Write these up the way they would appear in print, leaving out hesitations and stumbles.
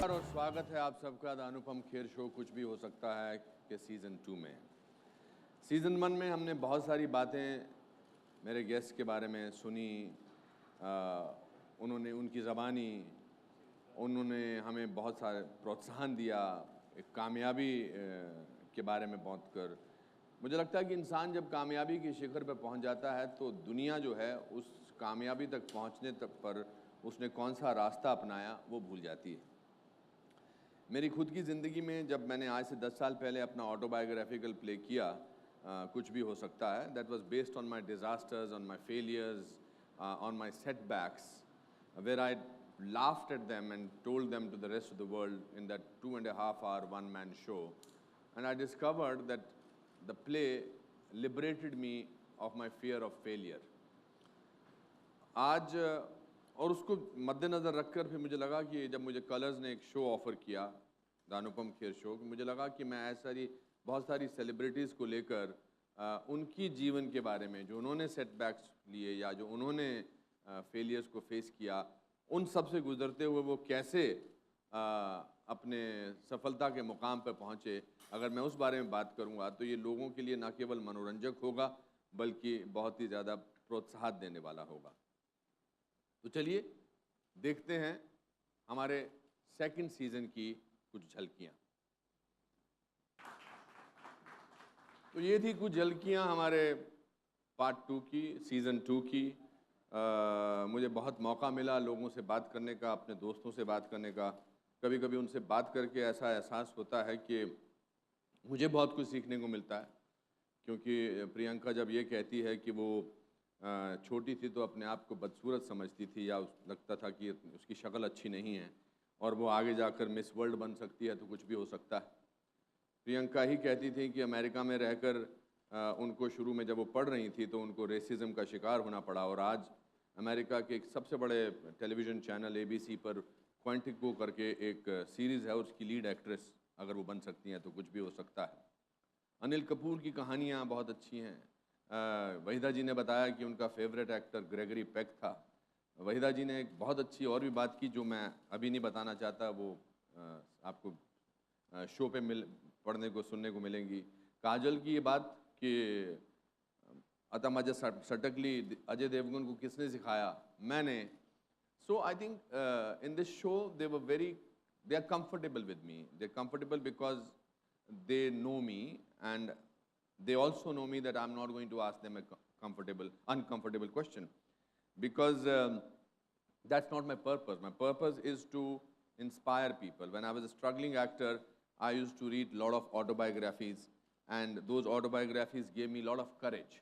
नमस्कार और स्वागत है आप सबका द अनुपम खेर शो कुछ भी हो सकता है के सीज़न 2 में। सीज़न 1 में हमने बहुत सारी बातें मेरे गेस्ट के बारे में सुनी। उन्होंने उनकी ज़बानी, उन्होंने हमें बहुत सारे प्रोत्साहन दिया, एक कामयाबी के बारे में बात कर। मुझे लगता है कि इंसान जब कामयाबी के शिखर पर पहुंच जाता है तो दुनिया जो है उस कामयाबी तक पहुंचने तक पर उसने कौन सा रास्ता अपनाया वो भूल जाती है। मेरी खुद की ज़िंदगी में जब मैंने आज से 10 साल पहले अपना ऑटोबायोग्राफिकल प्ले किया, कुछ भी हो सकता है, that was based on my disasters, on my failures, on my setbacks, where I laughed at them and told them to the rest of the world in that 2.5 hour one-man show. And I discovered that the play liberated me of my fear of failure. आज और उसको मद्देनज़र रखकर फिर मुझे लगा कि जब मुझे कलर्स ने एक शो ऑफ़र किया, द अनुपम खेर शो, मुझे लगा कि मैं बहुत सारी सेलिब्रिटीज़ को लेकर उनकी जीवन के बारे में, जो उन्होंने सेटबैक्स लिए या जो उन्होंने फेलियर्स को फेस किया, उन सब से गुजरते हुए वो कैसे अपने सफलता के मुकाम पर पहुँचे, अगर मैं उस बारे में बात करूँगा तो ये लोगों के लिए न केवल मनोरंजक होगा बल्कि बहुत ही ज़्यादा प्रोत्साहन देने वाला होगा। तो चलिए देखते हैं हमारे सेकंड सीज़न की कुछ झलकियाँ। तो ये थी कुछ झलकियाँ हमारे पार्ट 2 की, सीज़न 2 की। मुझे बहुत मौका मिला लोगों से बात करने का, अपने दोस्तों से बात करने का। कभी कभी उनसे बात करके ऐसा एहसास होता है कि मुझे बहुत कुछ सीखने को मिलता है, क्योंकि प्रियंका जब ये कहती है कि वो छोटी थी तो अपने आप को बदसूरत समझती थी या लगता था कि उसकी शक्ल अच्छी नहीं है और वो आगे जाकर मिस वर्ल्ड बन सकती है तो कुछ भी हो सकता है। प्रियंका ही कहती थी कि अमेरिका में रहकर उनको शुरू में जब वो पढ़ रही थी तो उनको रेसिज्म का शिकार होना पड़ा, और आज अमेरिका के एक सबसे बड़े टेलीविज़न चैनल ABC पर क्वांटिको करके एक सीरीज़ है, उसकी लीड एक्ट्रेस अगर वो बन सकती हैं तो कुछ भी हो सकता है। अनिल कपूर की कहानियाँ बहुत अच्छी हैं। वहीदा जी ने बताया कि उनका फेवरेट एक्टर ग्रेगरी पेक था। वहीदा जी ने एक बहुत अच्छी और भी बात की जो मैं अभी नहीं बताना चाहता, वो आपको शो पे पढ़ने को सुनने को मिलेंगी। काजल की ये बात कि अतमजा सटकली अजय देवगन को किसने सिखाया, मैंने। So I think in this show they are comfortable with me. They're comfortable because they know me, and they also know me that I'm not going to ask them a uncomfortable question, because that's not my purpose. My purpose is to inspire people. When I was a struggling actor, I used to read a lot of autobiographies, and those autobiographies gave me a lot of courage.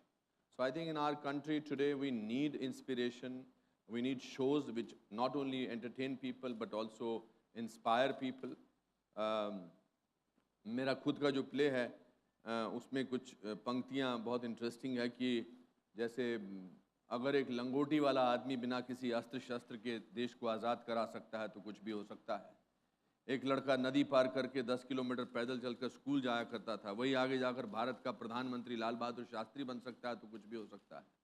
So I think in our country today, we need inspiration. We need shows which not only entertain people but also inspire people. मेरा खुद का जो play है उसमें कुछ पंक्तियाँ बहुत interesting है कि जैसे अगर एक लंगोटी वाला आदमी बिना किसी अस्त्र शस्त्र के देश को आज़ाद करा सकता है तो कुछ भी हो सकता है। एक लड़का नदी पार करके 10 किलोमीटर पैदल चलकर स्कूल जाया करता था, वही आगे जाकर भारत का प्रधानमंत्री लाल बहादुर शास्त्री बन सकता है तो कुछ भी हो सकता है।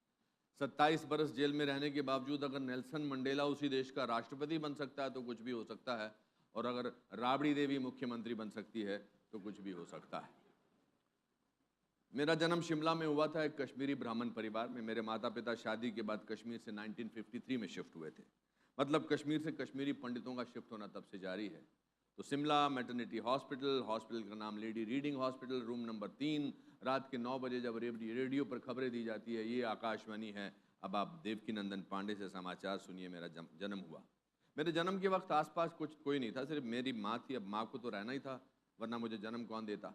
27 बरस जेल में रहने के बावजूद अगर नेल्सन मंडेला उसी देश का राष्ट्रपति बन सकता है तो कुछ भी हो सकता है, और अगर राबड़ी देवी मुख्यमंत्री बन सकती है तो कुछ भी हो सकता है। मेरा जन्म शिमला में हुआ था, एक कश्मीरी ब्राह्मण परिवार में। मेरे माता पिता शादी के बाद कश्मीर से 1953 में शिफ्ट हुए थे। मतलब कश्मीर से कश्मीरी पंडितों का शिफ्ट होना तब से जारी है। तो शिमला मैटरनिटी हॉस्पिटल का नाम lady reading hospital, room number 3। रात के 9 बजे जब रेडियो पर खबरें दी जाती है, ये आकाशवाणी है, अब आप देवकीनंदन पांडे से समाचार सुनिए। मेरा जन्म हुआ। मेरे जन्म के वक्त आसपास कोई नहीं था, सिर्फ मेरी माँ थी। अब माँ को तो रहना ही था, वरना मुझे जन्म कौन देता।